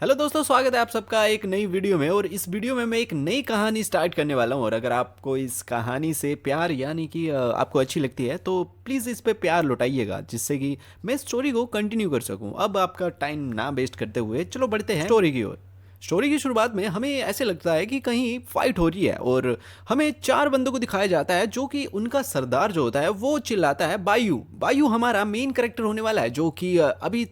Hello दोस्तों, स्वागत है आप सबका एक नई वीडियो में। और इस वीडियो में मैं एक नई कहानी स्टार्ट करने वाला हूँ। और अगर आपको इस कहानी से प्यार यानी कि आपको अच्छी लगती है तो प्लीज़ इस पे प्यार लौटाइएगा, जिससे कि मैं स्टोरी को कंटिन्यू कर सकूँ। अब आपका टाइम ना वेस्ट करते हुए चलो बढ़ते हैं स्टोरी की ओर। स्टोरी की शुरुआत में हमें ऐसे लगता है कि कहीं फाइट हो रही है और हमें चार बंदों को दिखाया जाता है, जो कि उनका सरदार जो होता है वो चिल्लाता है बायू। बायू हमारा मेन कैरेक्टर होने वाला है, जो कि अभी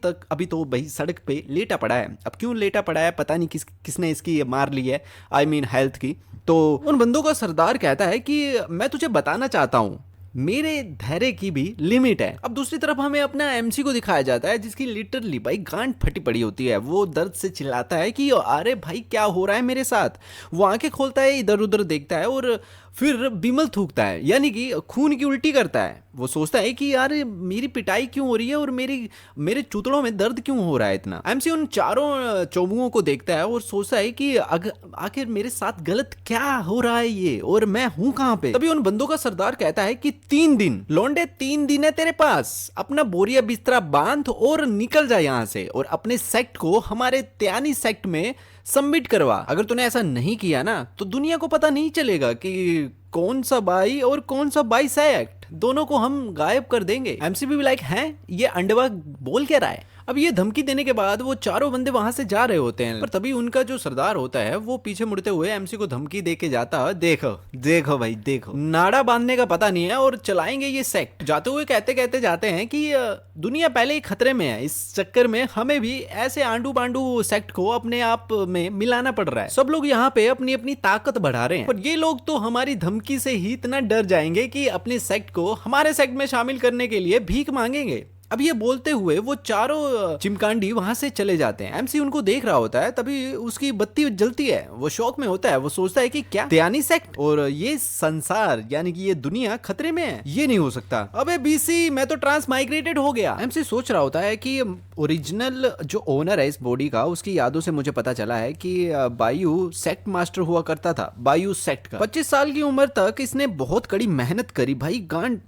तो भाई सड़क पे लेटा पड़ा है। अब क्यों लेटा पड़ा है पता नहीं, किसने इसकी मार ली है, आई मीन हेल्थ की। तो उन बंदों का सरदार कहता है कि मैं तुझे बताना चाहता हूँ, मेरे धैर्य की भी लिमिट है। अब दूसरी तरफ हमें अपना एमसी को दिखाया जाता है, जिसकी लिटरली भाई गांड फटी पड़ी होती है। वो दर्द से चिल्लाता है कि अरे भाई क्या हो रहा है मेरे साथ। वो आंखें खोलता है, इधर उधर देखता है और फिर बिमल थूकता है, यानी कि खून की उल्टी करता है। वो सोचता है कि यार मेरी पिटाई क्यों हो रही है और मेरे चूतड़ों में दर्द क्यों हो रहा है इतना। एमसी उन चारों चौमुओं को देखता है और सोचता है कि आखिर मेरे साथ गलत क्या हो रहा है ये, और मैं हूं कहां पे। तभी उन बंदों का सरदार कहता है कि 3 दिन लौंडे, 3 दिन है तेरे पास, अपना बोरिया बिस्तरा बांध और निकल जा यहां से, और अपने सेक्ट को हमारे त्यानी सेक्ट में सबमिट करवा। अगर तूने ऐसा नहीं किया ना तो दुनिया को पता नहीं चलेगा कि कौन सा बाई और कौन सा बाई सेक्ट, दोनों को हम गायब कर देंगे। एमसीबी भी लाइक हैं ये अंडवा बोल क्या रहा है। अब ये धमकी देने के बाद वो चारों बंदे वहां से जा रहे होते हैं, पर तभी उनका जो सरदार होता है वो पीछे मुड़ते हुए एमसी को धमकी दे के जाता है, देखो देखो भाई देखो, नाड़ा बांधने का पता नहीं है और चलाएंगे ये सेक्ट। जाते हुए कहते कहते जाते हैं कि दुनिया पहले ही खतरे में है, इस चक्कर में हमें भी ऐसे आंडू पांडू सेक्ट को अपने आप में मिलाना पड़ रहा है। सब लोग यहाँ पे अपनी अपनी ताकत बढ़ा रहे हैं, पर ये लोग तो हमारी धमकी से ही इतना डर जाएंगे कि अपने सेक्ट को हमारे सेक्ट में शामिल करने के लिए भीख मांगेंगे। अब ये बोलते हुए वो चारों चिमकांडी वहां से चले जाते हैं। एमसी उनको देख रहा होता है, तभी उसकी बत्ती जलती है। वो शौक में होता है, वो सोचता है कि क्या त्यानी सेक्ट और ये संसार यानी कि ये दुनिया खतरे में है, ये नहीं हो सकता। अबे बीसी, मैं तो ट्रांस माइग्रेटेड हो गया। एमसी सोच रहा होता है कि ओरिजिनल जो ओनर है इस बॉडी का, उसकी यादों से मुझे पता चला है कि बायू सेक्ट मास्टर हुआ करता था, बायू सेक्ट का। 25 साल की उम्र तक इसने बहुत कड़ी मेहनत करी भाई, गांड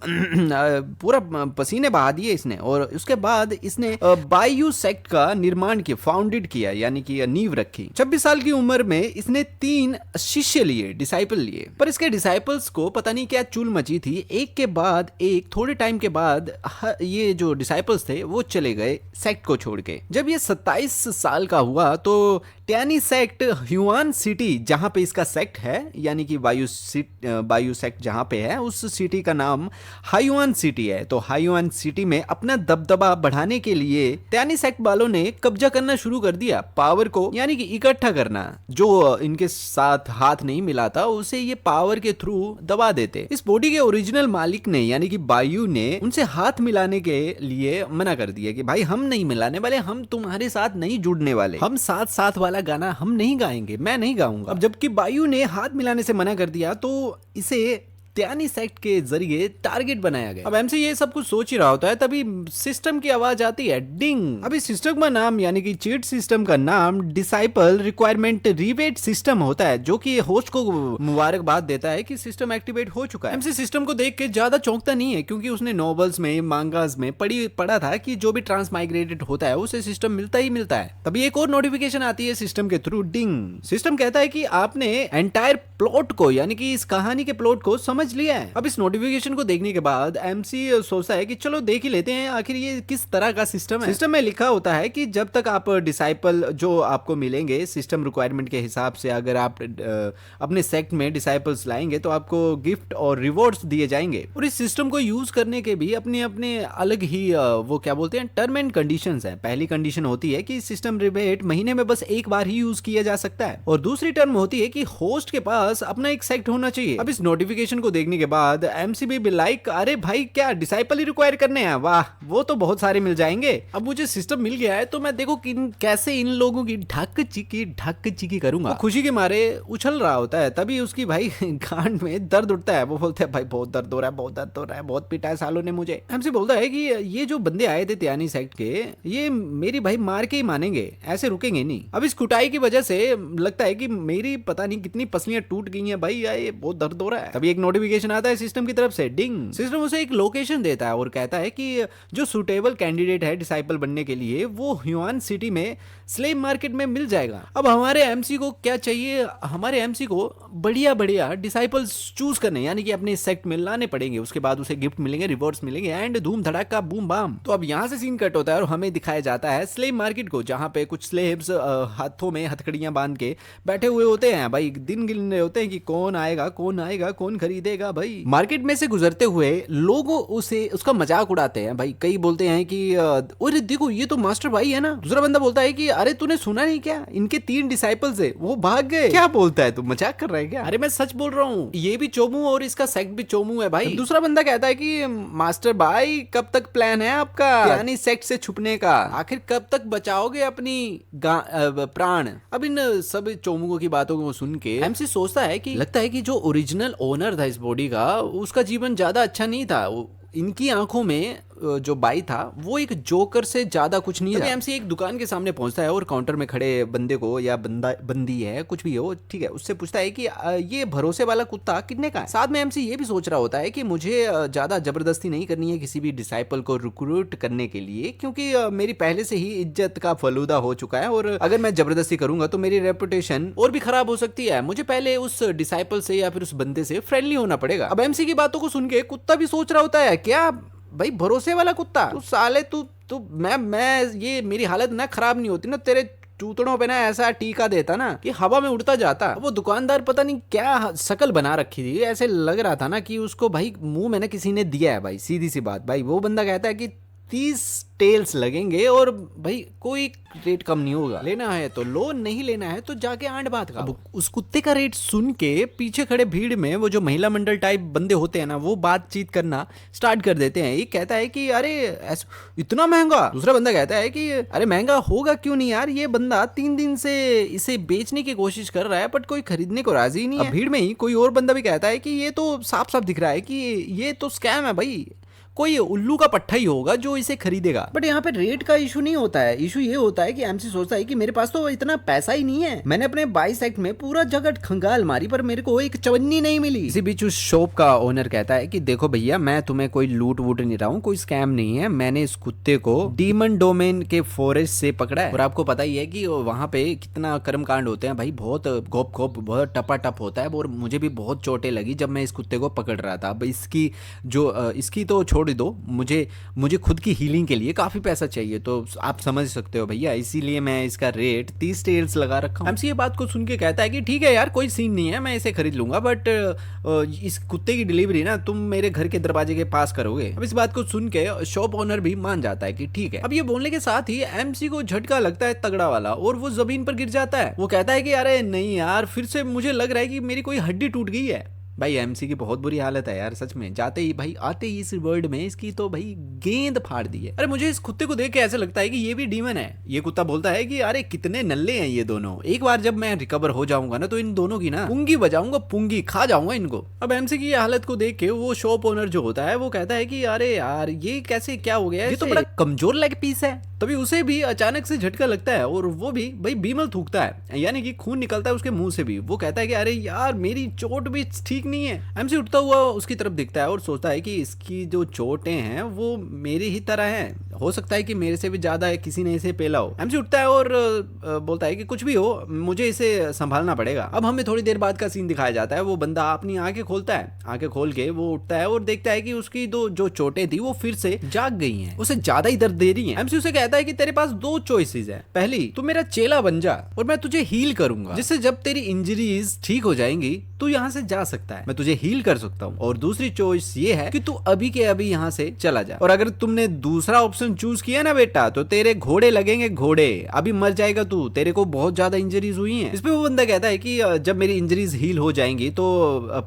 पूरा पसीने बहा दिए इसने। और उसके बाद इसने बायू सेक्ट का निर्माण किया, फाउंडेड किया, यानी कि नींव रखी। 26 साल की उम्र में इसने 3 शिष्य लिए, डिसाइपल लिए। पर इसके डिसाइपल्स को पता नहीं क्या चूल मची थी, एक के बाद एक थोड़े टाइम के बाद ये जो डिसाइपल्स थे वो चले गए सेक्ट को छोड़ के। जब ये 27 साल का हुआ तो टैनी सेक्ट ह्यूआन सिटी, जहां पे इसका सेक्ट है यानी कि बायू सेक्ट जहां पे है, उस सिटी का नाम हायुआन सिटी है। तो हायुआन सिटी में अपना दबदबा बढ़ाने के लिए टैनी सेक्ट वालों ने कब्जा करना शुरू कर दिया, पावर को यानी कि इकट्ठा करना। जो इनके साथ हाथ नहीं मिलाता उसे ये पावर के थ्रू दबा देते। इस बॉडी के ओरिजिनल मालिक ने यानी कि बायू ने उनसे हाथ मिलाने के लिए मना कर दिया कि भाई हम नहीं मिलाने वाले, हम तुम्हारे साथ नहीं जुड़ने वाले, हम साथ साथ वाला गाना हम नहीं गाएंगे, मैं नहीं गाऊंगा। अब जबकि बायू ने हाथ मिलाने से मना कर दिया तो इसे त्यानी सेक्ट के जरिए टारगेट बनाया गया। अब एमसी ये सब कुछ सोच ही रहा होता है, तभी सिस्टम की आवाज आती है, डिंग। अभी सिस्टम का नाम यानी कि चीट सिस्टम का नाम डिसाइपल रिक्वायरमेंट रिवेट सिस्टम होता है, जो कि होस्ट को मुबारकबाद देता है कि सिस्टम एक्टिवेट हो चुका है। एमसी सिस्टम को देख के ज्यादा चौंकता नहीं है, क्योंकि उसने नॉवेल्स में मांगास में पढ़ा था कि जो भी ट्रांस माइग्रेटेड होता है उसे सिस्टम मिलता ही मिलता है। तभी एक और नोटिफिकेशन आती है सिस्टम के थ्रू, डिंग। सिस्टम कहता है कि आपने एंटायर प्लॉट को यानी कि इस कहानी के प्लॉट को समझ लिया है। अब इस नोटिफिकेशन को देखने के बाद एमसी सोचता है कि चलो देख ही लेते हैं आखिर ये किस तरह का सिस्टम है। सिस्टम में लिखा होता है कि जब तक आप डिसाइपल जो आपको मिलेंगे सिस्टम रिक्वायरमेंट के हिसाब से, अगर आप अपने सेक्ट में डिसाइपल्स लाएंगे तो आपको गिफ्ट और रिवॉर्ड्स दिए जाएंगे। और इस सिस्टम को यूज करने के भी अपने अपने अलग ही वो क्या बोलते हैं, टर्म एंड कंडीशंस है। पहली कंडीशन होती है कि सिस्टम रिवेट महीने में बस एक बार ही यूज किया जा सकता है, और दूसरी टर्म होती है कि होस्ट के पास अपना एक सेक्ट होना चाहिए। अब इस नोटिफिकेशन को देखने के बाद एमसीबी भी लाइक, अरे भाई क्या डिसाइपल ही रिक्वायर करने हैं, वाह वो तो बहुत सारे मिल जाएंगे। अब मुझे सिस्टम मिल गया है तो मैं देखो कैसे इन लोगों की ढक चिकी करूंगा। खुशी के मारे उछल रहा होता है, तभी उसकी भाई गांड में दर्द उठता है। वो बोलते हैं भाई बहुत दर्द हो रहा है, बहुत दर्द हो रहा है, बहुत पीटा है सालों ने मुझे। एमसी बोलता है कि ये जो बंदे आए थे त्यानी सेक्ट के, ये मेरी भाई मार के ही मानेंगे, ऐसे रुकेंगे नहीं। अब इस कुटाई की वजह से लगता है कि मेरी पता नहीं कितनी पसलियां टूट गई हैं भाई, ये बहुत दर्द हो रहा है। तभी एक नोटिफिकेशन आता है सिस्टम की तरफ से, डिंग। सिस्टम उसे एक लोकेशन देता है और कहता है कि जो सुटेबल कैंडिडेट है डिसाइपल बनने के लिए वो ह्यूआन सिटी में स्लेव मार्केट में मिल जाएगा। अब हमारे एमसी को क्या चाहिए, हमारे एमसी को बढ़िया बढ़िया डिसाइपल्स चूज करने, यानी कि अपने सेक्ट में लाने पड़ेंगे। उसके बाद उसे गिफ्ट मिलेंगे, रिवॉर्ड्स मिलेंगे एंड धूम धड़ाका बूम बाम। तो अब यहाँ से सीन कट होता है और हमें दिखाया जाता है स्लेव मार्केट को, जहाँ पे कुछ स्लेव्स हाथों में हथकड़ियां बांध के बैठे हुए होते हैं भाई, दिन गिन रहे होते हैं कि कौन आएगा कौन खरीदेगा भाई। मार्केट में से गुजरते हुए लोग उसे उसका मजाक उड़ाते हैं भाई। कई बोलते हैं कि अरे देखो ये तो मास्टर भाई है ना। दूसरा बंदा बोलता है कि अरे तूने सुना नहीं क्या, इनके 3 डिसाइपल्स है, वो भाग गए। क्या बोलता है तू, मजाक कर रहा है क्या? अरे मैं सच बोल रहा हूँ, ये भी चोमू और इसका सेक्ट भी चोमू है भाई। दूसरा बंदा कहता है कि मास्टर भाई कब तक प्लान है आपका यानी सेक्ट से छुपने का, आखिर कब तक बचाओगे अपनी प्राण। अब इन सब चोमुओं की बातों को सुन के एमसी सोचता है कि लगता है कि जो ओरिजिनल ओनर था इस बॉडी का, उसका जीवन ज्यादा अच्छा नहीं था। इनकी आंखों में जो बाई था वो एक जोकर से ज्यादा कुछ नहीं था। एमसी एक दुकान के सामने पहुंचता है और काउंटर में खड़े बंदे को, या बंदी है कुछ भी हो ठीक है, उससे पूछता है कि ये भरोसे वाला कुत्ता कितने का है। साथ में एमसी ये भी सोच रहा होता है कि मुझे ज्यादा जबरदस्ती नहीं करनी है किसी भी डिसाइपल को रिक्रूट करने के लिए, क्योंकि मेरी पहले से ही इज्जत का फलूदा हो चुका है और अगर मैं जबरदस्ती करूंगा तो मेरी रेपुटेशन और भी खराब हो सकती है। मुझे पहले उस डिसाइपल से या फिर उस बंदे से फ्रेंडली होना पड़ेगा। अब एमसी की बातों को सुन के कुत्ता भी सोच रहा होता है, क्या भाई भरोसे वाला कुत्ता, तू साले तू मैं ये मेरी हालत ना खराब नहीं होती ना, तेरे चूतड़ों पे ना ऐसा टीका देता ना कि हवा में उड़ता जाता। वो दुकानदार पता नहीं क्या शकल बना रखी थी, ऐसे लग रहा था ना कि उसको भाई मुंह में ना किसी ने दिया है भाई, सीधी सी बात। भाई वो बंदा कहता है कि 30 टेल्स लगेंगे और भाई कोई रेट कम नहीं होगा, लेना है तो लो, नहीं लेना है तो जाके आंट बात का। उस कुत्ते का रेट सुन के पीछे खड़े भीड़ में वो जो महिला मंडल टाइप बंदे होते हैं ना, वो बातचीत करना स्टार्ट कर देते हैं। एक कहता है कि अरे इतना महंगा, दूसरा बंदा कहता है कि अरे महंगा होगा क्यों नहीं यार, ये बंदा 3 दिन से इसे बेचने की कोशिश कर रहा है बट कोई खरीदने को राजी नहीं है। भीड़ में ही कोई और बंदा भी कहता है कि ये तो साफ साफ दिख रहा है कि ये तो स्कैम है भाई, कोई उल्लू का पट्टा ही होगा जो इसे खरीदेगा। बट यहाँ पे रेट का इशू नहीं होता है, इशू ये होता है कि एमसी सोचता है कि मेरे पास तो इतना पैसा ही नहीं है, मैंने अपने 22 एक्ट में पूरा जगह खंगाल मारी पर मेरे को एक चवन्नी नहीं मिली। इसी बीच उस शॉप का ओनर कहता है कि देखो भैया, मैं तुम्हें कोई लूट वूट नहीं रहा हूँ, कोई स्कैम नहीं है, मैंने इस कुत्ते को डीमन डोमेन के फॉरेस्ट से पकड़ा है। और आपको पता ही है कि वहाँ पे कितना कर्म कांड होते हैं भाई, बहुत घोप घोप बहुत टपा टप होता है। और मुझे भी बहुत चोटें लगी जब मैं इस कुत्ते को पकड़ रहा था। अब इसकी तो छोड़ दो, मुझे खुद की हीलिंग के लिए काफी पैसा चाहिए, तो आप समझ सकते हो भैया, इसीलिए मैं इसका रेट 30 टेल्स लगा रखा हूं। एमसी ये बात को सुन के कहता है कि ठीक है यार, कोई सीन नहीं है, मैं इसे खरीद लूंगा, बट इस कुत्ते की डिलीवरी ना तुम मेरे घर के दरवाजे के पास करोगे। अब इस बात को सुन के शॉप ओनर भी मान जाता है कि ठीक है। अब ये बोलने के साथ ही एमसी को झटका लगता है तगड़ा वाला और वो जमीन पर गिर जाता है। वो कहता है कि अरे नहीं यार, फिर से मुझे लग रहा है कि मेरी कोई हड्डी टूट गई है। भाई एमसी की बहुत बुरी हालत है यार, सच में। जाते ही भाई आते ही इस वर्ल्ड में इसकी तो भाई गेंद फाड़ दी है। अरे मुझे इस कुत्ते को देख के ऐसा लगता है कि ये भी डीमन है। ये कुत्ता बोलता है कि अरे कितने नल्ले हैं ये दोनों, एक बार जब मैं रिकवर हो जाऊंगा ना तो इन दोनों की ना पुंगी बजाऊंगा, पुंगी खा जाऊंगा इनको। अब एमसी की हालत को देख के वो शॉप ओनर जो होता है वो कहता है कि अरे यार ये कैसे, क्या हो गया, ये तो बड़ा कमजोर लेग पीस है। तभी उसे भी अचानक से झटका लगता है और वो भी भाई बीमल थूकता है, यानी कि खून निकलता है उसके मुंह से भी। वो कहता है कि अरे यार मेरी चोट भी ठीक नहीं है। एमसी उठता हुआ उसकी तरफ दिखता है और सोचता है कि इसकी जो चोटें हैं वो मेरी ही तरह हैं, हो सकता है कि मेरे से भी ज्यादा किसी ने इसे पेला हो। एमसी उठता है और बोलता है कि कुछ भी हो, मुझे इसे संभालना पड़ेगा। अब हमें थोड़ी देर बाद का सीन दिखाया जाता है। वो बंदा अपनी आंखें खोलता है, आंखें खोल के वो उठता है और देखता है कि उसकी जो चोटें थी वो फिर से जाग गई हैं, उसे ज्यादा ही दर्द दे रही हैं। एमसी उसे कहता है कि तेरे पास 2 चॉइसेस है, पहली तू मेरा चेला बन जा और मैं तुझे हील करूंगा, जिससे जब तेरी इंजरीज ठीक हो जाएंगी तू यहाँ से जा सकता है, मैं तुझे हील कर सकता हूँ। और दूसरी चॉइस ये है कि तू अभी के अभी यहाँ से चला जा। और अगर तुमने दूसरा ऑप्शन चूज किया ना बेटा, तो तेरे घोड़े लगेंगे, घोड़े, अभी मर जाएगा तू, तेरे को बहुत ज्यादा इंजरीज हुई हैं। इस पे वो बंदा कहता है कि जब मेरी इंजरीज हील हो जाएंगी तो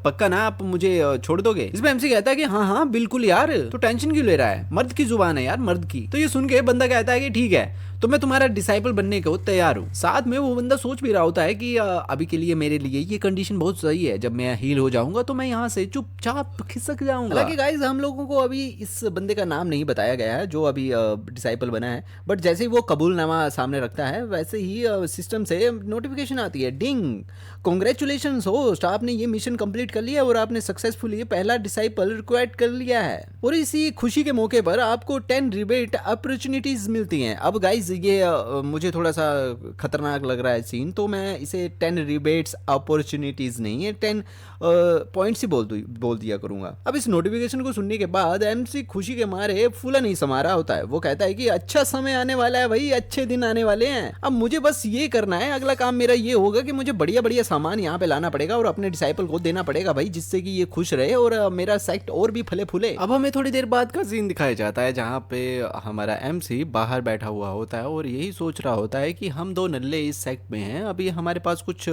पक्का ना आप मुझे छोड़ दोगे। इसमें एमसी कहता है कि हाँ हाँ बिल्कुल यार, तू टेंशन क्यों ले रहा है, मर्द की जुबान है यार, मर्द की। तो ये सुन के बंदा कहता है कि ठीक है, तो मैं तुम्हारा डिसाइपल बनने को तैयार हूँ। साथ में वो बंदा सोच भी रहा होता है कि अभी के लिए मेरे लिए ये कंडीशन बहुत सही है, जब मैं हील हो जाऊंगा तो मैं यहाँ से चुपचाप खिसक जाऊंगा। हालांकि गाइस हम लोगों को अभी इस बंदे का नाम नहीं बताया गया है जो अभी डिसाइपल बना है, बट जैसे ही वो कबूलनामा सामने रखता है वैसे ही सिस्टम से नोटिफिकेशन आती है, डिंग, कॉन्ग्रेचुलेशन होस्ट, आपने ये मिशन कंप्लीट कर लिया और आपने सक्सेसफुली पहला डिसाइपल रिक्वायर्ड कर लिया है। और इसी खुशी के मौके पर आपको 10 रिबेट अपॉर्चुनिटीज मिलती हैं। अब गाइस ये मुझे थोड़ा सा खतरनाक लग रहा है सीन, तो मैं इसे 10 रिबेट्स अपॉर्चुनिटीज नहीं है 10 पॉइंट्स ही बोल दिया करूंगा। अब इस नोटिफिकेशन को सुनने के बाद एमसी खुशी के मारे फूला नहीं समा रहा होता है। वो कहता है कि अच्छा समय आने वाला है भाई, अच्छे दिन आने वाले हैं, अब मुझे बस ये करना है, अगला काम मेरा ये होगा कि मुझे बढ़िया बढ़िया सामान यहाँ पे लाना पड़ेगा और अपने डिसाइपल को देना पड़ेगा भाई, जिससे कि ये खुश रहे और मेरा सेक्ट और भी फले फूले। अब हमें थोड़ी देर बाद का सीन दिखाया जाता है जहाँ पे हमारा एमसी बाहर बैठा हुआ होता है और यही सोच रहा होता है कि हम दो नल्ले इस सेक्ट में हैं, अभी हमारे पास कुछ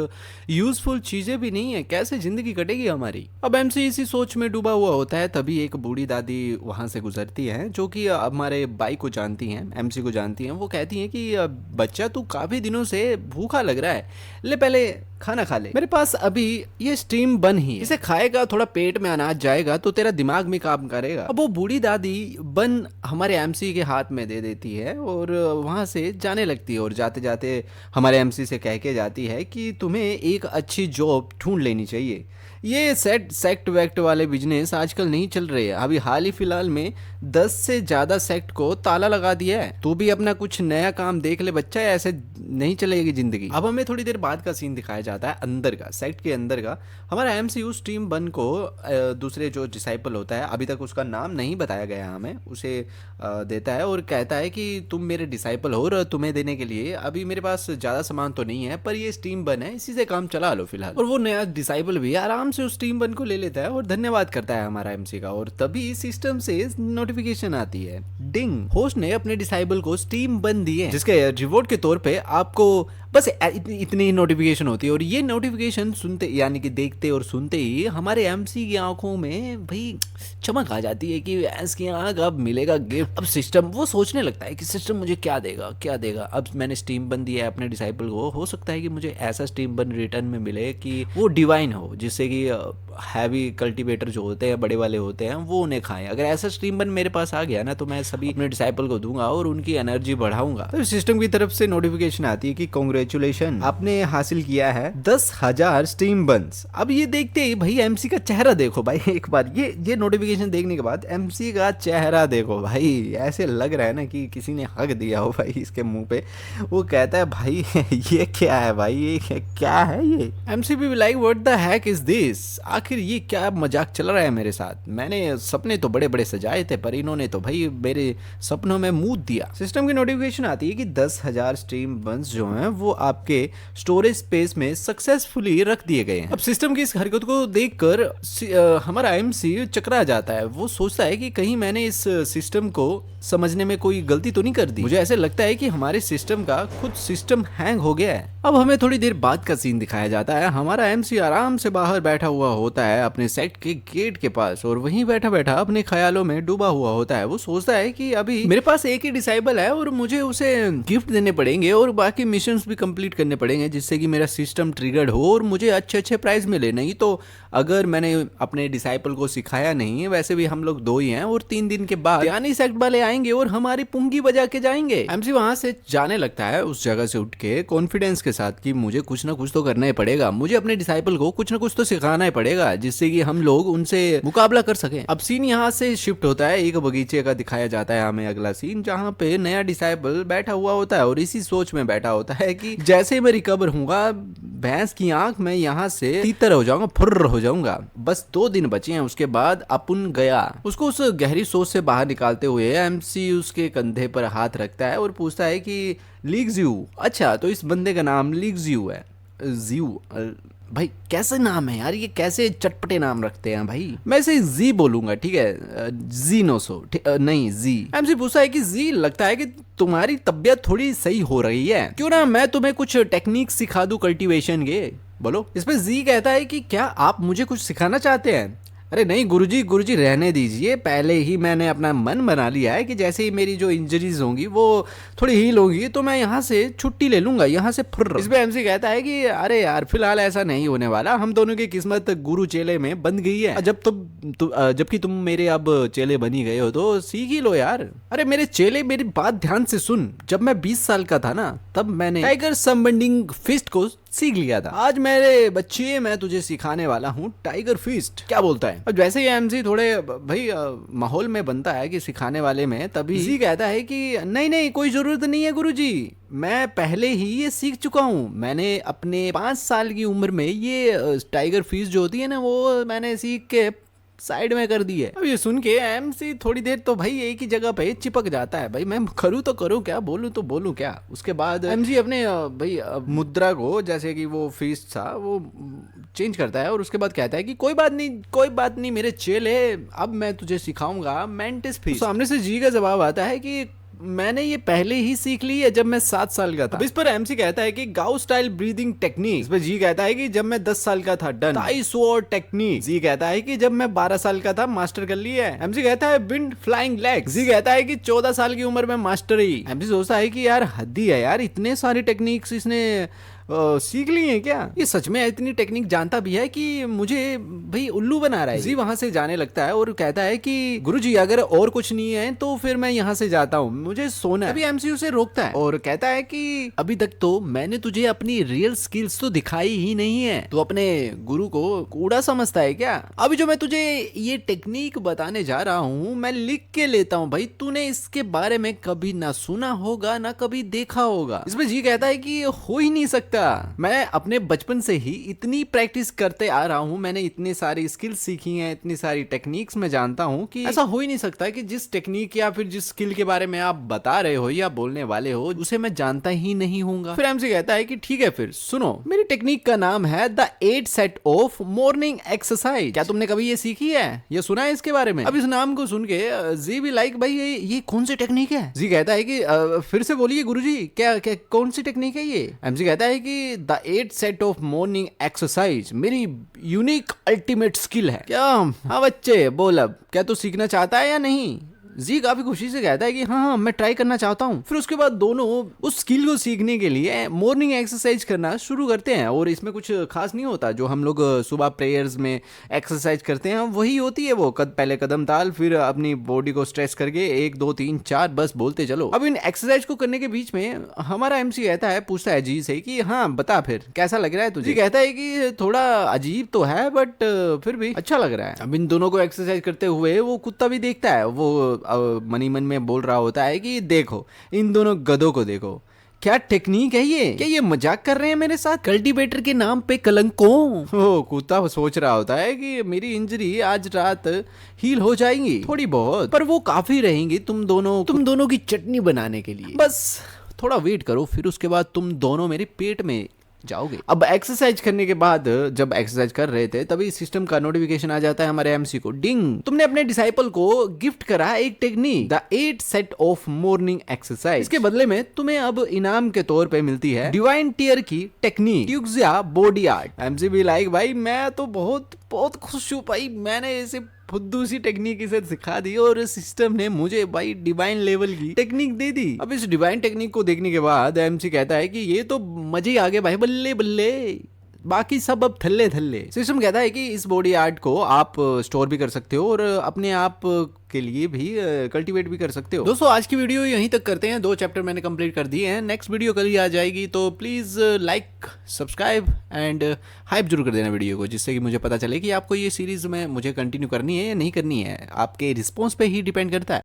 यूजफुल चीजें भी नहीं है, कैसे जिंदगी कटेगी हमारी। अब एमसी इसी सोच में डूबा हुआ होता है, तभी एक बूढ़ी दादी वहां से गुजरती है जो कि हमारे भाई को जानती हैं, एमसी को जानती हैं। वो कहती हैं कि बच्चा तू काफी दिनों से भूखा लग रहा है, ले पहले खाना खा ले, मेरे पास अभी ये स्टीम बन ही है, इसे खाएगा थोड़ा पेट में अनाज जाएगा तो तेरा दिमाग में काम करेगा। अब वो बूढ़ी दादी बन हमारे एमसी के हाथ में दे देती है और वहां से जाने लगती है और जाते जाते हमारे एमसी से कह के जाती है कि तुम्हें एक अच्छी जॉब ढूंढ लेनी चाहिए, ये सेक्ट वैक्ट वाले बिजनेस आजकल नहीं चल रहे हैं। अभी हाल ही फिलहाल में 10 से ज्यादा सेक्ट को ताला लगा दिया है, तू भी अपना कुछ नया काम देख ले बच्चा, ऐसे नहीं चलेगी जिंदगी। अब हमें थोड़ी देर बाद का सीन दिखाया जाता है अंदर का, सेक्ट के अंदर का। हमारा एमसीयू स्टीम बन को दूसरे जो डिसाइपल होता है, अभी तक उसका नाम नहीं बताया गया हमें, उसे देता है और कहता है कि तुम मेरे डिसाइपल हो और तुम्हें देने के लिए अभी मेरे पास ज्यादा सामान तो नहीं है, पर ये स्टीम बन है, इसी से काम चला लो फिलहाल। और वो नया डिसाइपल भी आराम से उस टीम बन को ले लेता है और धन्यवाद करता है हमारा एमसी का। और तभी सिस्टम से नोटिफिकेशन आती है, डिंग, होस्ट ने अपने डिसाइबल को स्टीम बन दिए, जिसके रिवॉर्ड के तौर पे आपको बस इतनी ही नोटिफिकेशन होती है। और ये नोटिफिकेशन सुनते यानी कि देखते और सुनते ही हमारे एमसी की आंखों में भाई चमक आ जाती है कि इसकी आंख अब मिलेगा गिफ्ट। अब सिस्टम वो सोचने लगता है कि सिस्टम मुझे क्या देगा क्या देगा। अब मैंने स्टीम बन दिया है अपने डिसाइपल को, हो सकता है कि मुझे ऐसा स्टीम बन रिटर्न में मिले कि वो डिवाइन हो, जिससे कि हैवी कल्टीवेटर जो होते हैं बड़े वाले होते हैं वो उन्हें खाएं। अगर ऐसा स्टीम बन मेरे पास आ गया ना तो मैं सभी अपने डिसाइपल को दूंगा और उनकी एनर्जी बढ़ाऊंगा। तो सिस्टम की तरफ से नोटिफिकेशन आती है कि कांग्रेचुलेशन, आपने हासिल किया है 10,000 स्टीम बन्स। अब ये देखते ही भाई एमसी का चेहरा देखो भाई, एक बार ये नोटिफिकेशन देखने के बाद एमसी का चेहरा देखो भाई, ऐसे लग रहा है ना कि किसी ने हक दिया हो भाई इसके मुंह पे। वो कहता है भाई ये क्या है भाई, ये क्या है ये। एमसी भी like what the heck is this, आखिर ये क्या मजाक चल रहा है मेरे साथ, मैंने सपने तो बड़े बड़े सजाए थे पर इन्होंने तो भाई मेरे सपनों में मूत दिया। सिस्टम की नोटिफिकेशन आती है कि 10,000 स्टीम बन्स जो हैं वो आपके स्टोरेज स्पेस में सक्सेसफुली रख दिए गए हैं। अब सिस्टम की इस हरकत को देखकर हमारा एमसी चकरा जाता है। वो सोचता है कि कहीं मैंने इस सिस्टम को समझने में कोई गलती तो नहीं कर दी, मुझे ऐसे लगता है कि हमारे सिस्टम का खुद सिस्टम हैंग हो गया है। अब हमें थोड़ी देर बाद का सीन दिखाया जाता है, हमारा एमसी आराम से बाहर बैठा हुआ होता है अपने सेक्ट के गेट के पास और वहीं बैठा बैठा अपने ख्यालों में डूबा हुआ होता है। वो सोचता है कि अभी मेरे पास एक ही डिसाइबल है और मुझे उसे गिफ्ट देने पड़ेंगे और बाकी मिशंस भी कंप्लीट करने पड़ेंगे जिससे कि मेरा सिस्टम ट्रिगर्ड हो और मुझे अच्छे अच्छे प्राइज मिले। नहीं तो अगर मैंने अपने डिसाइपल को सिखाया नहीं, वैसे भी हम लोग 2 ही हैं और 3 दिन के बाद यानी सेक्ट वाले आएंगे और हमारी पुंगी बजा के जाएंगे। एमसी वहां से जाने लगता है उस जगह से उठ के कॉन्फिडेंस के साथ कि मुझे कुछ ना कुछ तो करना ही पड़ेगा, मुझे अपने डिसाइपल को कुछ ना कुछ तो सिखाना ही पड़ेगा जिससे कि हम लोग उनसे मुकाबला कर सकें। अब सीन यहाँ से शिफ्ट होता है, एक बगीचे का दिखाया जाता है हमें अगला सीन, जहाँ पे नया डिसाइपल बैठा हुआ होता है और इसी सोच में बैठा होता है कि जैसे ही मैं रिकवर हूँगा भैंस की आंख में यहाँ से तीतर हो जाऊंगा, फुर्र हो जाऊंगा, बस 2 दिन बचे हैं उसके बाद अपन गया। उसको उस गहरी सोच से बाहर निकालते हुए एमसी उसके कंधे पर हाथ रखता है और पूछता है कि लीग्जियू, अच्छा तो इस बंदे का नाम लीग्जियू है। जियू भाई कैसे नाम है यार, ये कैसे चटपटे नाम रखते हैं भाई, मैं इसे जी बोलूंगा ठीक है, जी 900 नहीं जी। एमसी पूछता है कि जी लगता है कि तुम्हारी तबीयत थोड़ी सही हो रही है, क्यों ना मैं तुम्हें कुछ टेक्निक सिखा दूं कल्टीवेशन के, बोलो। इस पे जी कहता है कि क्या आप मुझे कुछ सिखाना चाहते हैं। अरे नहीं गुरुजी रहने दीजिए, पहले ही मैंने अपना मन बना लिया है कि जैसे ही मेरी जो इंजरीज होंगी वो थोड़ी हील होंगी तो मैं यहाँ से छुट्टी ले लूंगा, यहाँ से फुर्र। इस पे एमसी कहता है कि अरे यार फिलहाल ऐसा नहीं होने वाला, हम दोनों की किस्मत गुरु चेले में बंध गई है। जबकि तुम मेरे अब चेले बनी गए हो तो सीख ही लो यार। अरे मेरे चेले मेरी बात ध्यान से सुन, जब मैं 20 साल का था ना तब मैंने टाइगर समबंडिंग फिस्ट को सीख लिया था। आज मेरे बच्चे मैं तुझे सिखाने वाला हूँ टाइगर फिस्ट, क्या बोलता है? अब जैसे ही एमसी थोड़े भाई माहौल में बनता है कि सिखाने वाले में, तभी इसी कहता है कि नहीं कोई जरूरत नहीं है गुरुजी, मैं पहले ही ये सीख चुका हूँ। मैंने अपने 5 साल की उम्र में ये टाइगर फिस्ट जो होती है ना वो मैंने सीख के साइड में कर दी है। अब ये सुन के एमसी थोड़ी देर तो भाई एक ही जगह पे चिपक जाता है, भाई मैं करूँ तो करूँ क्या, बोलूँ तो बोलूँ क्या। उसके बाद एमसी अपने भाई मुद्रा को, जैसे कि वो फीस था वो चेंज करता है और उसके बाद कहता है कि कोई बात नहीं मेरे चेले, अब मैं तुझे सिखाऊंगा मेंटिस फीस। सामने से जी का जवाब आता है कि मैंने ये पहले ही सीख ली है जब मैं 7 साल का था। इस पर एमसी कहता है कि गाउ स्टाइल ब्रीदिंग टेक्निक। इस पर जी कहता है कि जब मैं 10 साल का था डन। Tie sword technique. जी कहता है कि जब मैं 12 साल का था मास्टर कर लिया है। एमसी कहता है विंड फ्लाइंग लेग्स। जी कहता है कि 14 साल की उम्र में मास्टर ही। एमसी सोचता है कि यार हद ही है यार, इतने सारी टेक्निक्स इसने सीख ली है क्या? ये सच में इतनी टेक्निक जानता भी है कि मुझे भाई उल्लू बना रहा है। जी वहां से जाने लगता है और कहता है कि गुरुजी अगर और कुछ नहीं है तो फिर मैं यहाँ से जाता हूँ, मुझे सोना है। अभी एमसी उसे रोकता है और कहता है कि अभी तक तो मैंने तुझे अपनी रियल स्किल्स तो दिखाई ही नहीं है, तो अपने गुरु को कूड़ा समझता है क्या? अभी जो मैं तुझे ये टेक्निक बताने जा रहा हूँ मैं लिख के लेता हूँ भाई, तूने इसके बारे में कभी ना सुना होगा ना कभी देखा होगा। इसमें जी कहता है कि हो ही नहीं सकता, मैं अपने बचपन से ही इतनी प्रैक्टिस करते आ रहा हूं, मैंने इतनी सारी स्किल्स सीखी हैं, इतनी सारी टेक्निक्स मैं जानता हूं कि ऐसा हो ही नहीं सकता कि जिस टेक्निक या फिर जिस स्किल के बारे में आप बता रहे हो या बोलने वाले हो उसे मैं जानता ही नहीं हूँगा। फिर एमसी कहता है कि ठीक है फिर सुनो, मेरी टेक्निक का नाम है the 8 set of morning exercise. क्या तुमने कभी ये सीखी है, ये सुना है इसके बारे में? अब इस नाम को सुन के जी भी लाइक भाई ये कौन सी टेक्निक है? जी कहता है कि फिर से बोलिए गुरुजी, क्या कौन सी टेक्निक है ये? एमसी कहता है कि the 8 set of morning exercise मेरी यूनिक अल्टीमेट स्किल है। क्या? हाँ बच्चे बोल, अब क्या तू सीखना चाहता है या नहीं? जी काफी खुशी से कहता है कि हाँ मैं ट्राई करना चाहता हूँ। फिर उसके बाद दोनों उस स्किल को सीखने के लिए मॉर्निंग एक्सरसाइज करना शुरू करते हैं और इसमें कुछ खास नहीं होता, जो हम लोग सुबह प्रेयर्स में एक्सरसाइज करते हैं वही होती है वो। पहले कदम ताल, फिर अपनी बॉडी को स्ट्रेच करके 1 2 3 4 बस बोलते चलो। अब इन एक्सरसाइज को करने के बीच में हमारा एमसी कहता है, पूछता है जी से कि हाँ बता फिर कैसा लग रहा है तुझे? कहता है कि थोड़ा अजीब तो है बट फिर भी अच्छा लग रहा है। अब इन दोनों को एक्सरसाइज करते हुए वो कुत्ता भी देखता है, वो मनी मन में बोल रहा होता है कि देखो इन दोनों गधों को देखो, क्या टेक्निक है ये, क्या ये मजाक कर रहे हैं मेरे साथ? कल्टीवेटर के नाम पे कलंकों। ओ कुत्ता सोच रहा होता है कि मेरी इंजरी आज रात हील हो जाएंगी थोड़ी बहुत, पर वो काफी रहेंगी तुम दोनों की चटनी बनाने के लिए। बस थोड़ा वेट करो, फिर उसके बाद तुम दोनों मेरे पेट में जाओगे। अब एक्सरसाइज करने के बाद जब एक्सरसाइज कर रहे थे तभी सिस्टम का नोटिफिकेशन आ जाता है हमारे एमसी को, डिंग, तुमने अपने डिसाइपल को गिफ्ट करा एक technique the 8 set of morning exercise. इसके बदले में तुम्हें अब इनाम के तौर पे मिलती है डिवाइन टीयर की टेक्निक ट्यूक्सिया बॉडी आर्ट। एमसी भी लाइक भाई मैं तो बहुत खुश हूँ भाई, मैंने ऐसे फुद्दू सी टेक्निक इसे सिखा दी और सिस्टम ने मुझे भाई डिवाइन लेवल की टेक्निक दे दी। अब इस डिवाइन टेक्निक को देखने के बाद एमसी कहता है कि ये तो मजे ही आ गए भाई, बल्ले बल्ले, बाकी सब अब थल्ले थल्ले। सिस्टम कहता है कि इस बॉडी आर्ट को आप स्टोर भी कर सकते हो और अपने आप के लिए भी कल्टीवेट भी कर सकते हो। दोस्तों आज की वीडियो यहीं तक करते हैं, 2 चैप्टर मैंने कंप्लीट कर दिए हैं, नेक्स्ट वीडियो कल ही आ जाएगी, तो please like subscribe and hype जरूर कर देना वीडियो को, जिससे कि मुझे पता चले कि आपको ये सीरीज में मुझे कंटिन्यू करनी है या नहीं करनी है। आपके रिस्पॉन्स पे ही डिपेंड करता है।